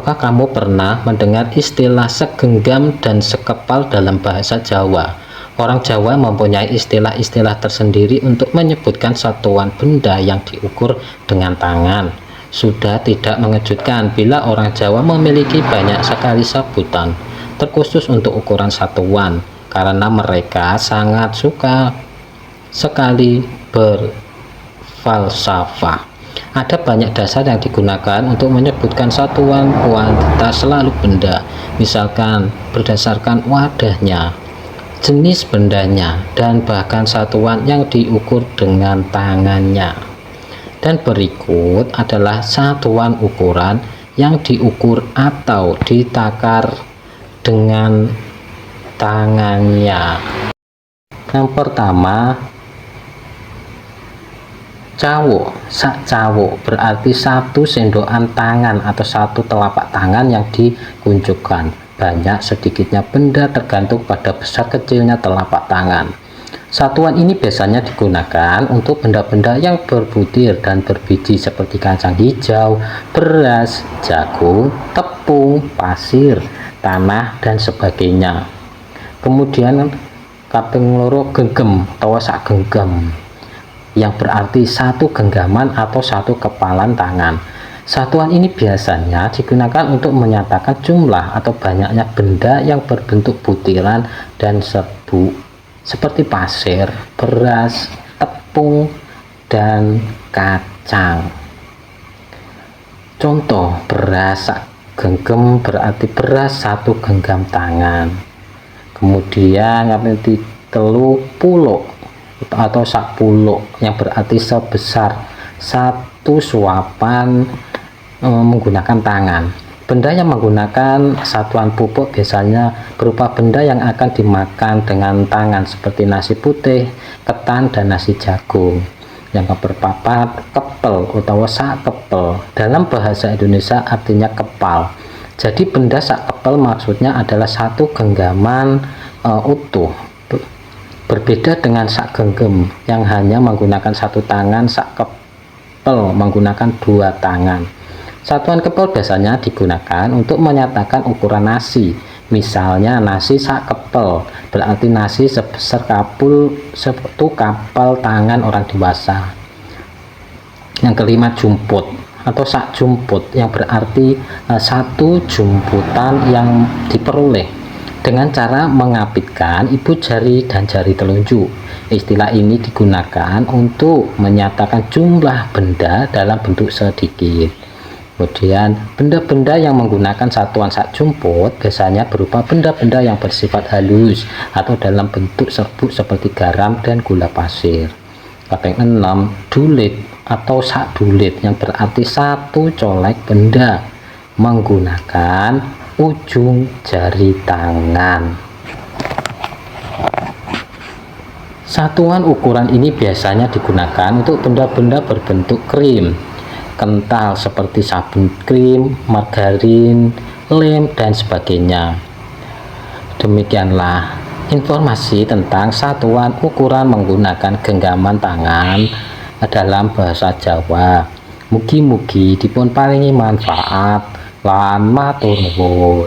Apakah kamu pernah mendengar istilah segenggam dan sekepal dalam bahasa Jawa? Orang Jawa mempunyai istilah-istilah tersendiri untuk menyebutkan satuan benda yang diukur dengan tangan. Sudah tidak mengejutkan bila orang Jawa memiliki banyak sekali sebutan, terkhusus untuk ukuran satuan, karena mereka sangat suka sekali berfalsafah. Ada banyak dasar yang digunakan untuk menyebutkan satuan kuantitas selalu benda, misalkan berdasarkan wadahnya, jenis bendanya, dan bahkan satuan yang diukur dengan tangannya. Dan berikut adalah satuan ukuran yang diukur atau ditakar dengan tangannya. Yang pertama, cawo. Sak cawo berarti satu sendokan tangan atau satu telapak tangan yang dikunjukkan. Banyak sedikitnya benda tergantung pada besar kecilnya telapak tangan. Satuan ini biasanya digunakan untuk benda-benda yang berbutir dan berbiji seperti kacang hijau, beras, jagung, tepung, pasir, tanah, dan sebagainya. Kemudian kaping loro genggam atau sak genggam, yang berarti satu genggaman atau satu kepalan tangan. Satuan ini biasanya digunakan untuk menyatakan jumlah atau banyaknya benda yang berbentuk butiran dan serbuk seperti pasir, beras, tepung, dan kacang. Contoh, beras sak genggam berarti beras satu genggam tangan. Kemudian kaping telu pulo atau sak pulo yang berarti sebesar satu suapan menggunakan tangan. Benda yang menggunakan satuan pupuk biasanya berupa benda yang akan dimakan dengan tangan seperti nasi putih, ketan, dan nasi jagung. Yang keberpapat, kepel atau sak kepel dalam bahasa Indonesia artinya kepal. Jadi benda sak kepel maksudnya adalah satu genggaman utuh. Berbeda dengan sak genggam yang hanya menggunakan satu tangan, sak kepel menggunakan dua tangan. Satuan kepel biasanya digunakan untuk menyatakan ukuran nasi. Misalnya nasi sak kepel berarti nasi sebesar satu kapal tangan orang dewasa. Yang kelima, jumput atau sak jumput yang berarti satu jumputan yang diperoleh dengan cara mengapitkan ibu jari dan jari telunjuk. Istilah ini digunakan untuk menyatakan jumlah benda dalam bentuk sedikit. Kemudian benda-benda yang menggunakan satuan sak jumput biasanya berupa benda-benda yang bersifat halus atau dalam bentuk serbuk seperti garam dan gula pasir. Kaping 6, dulit atau sak dulit yang berarti satu colek benda menggunakan ujung jari tangan. Satuan ukuran ini biasanya digunakan untuk benda-benda berbentuk krim, kental seperti sabun krim, margarin, lem, dan sebagainya. Demikianlah informasi tentang satuan ukuran menggunakan genggaman tangan dalam bahasa Jawa. Mugi-mugi dipun paringi manfaat lan matur nuwun.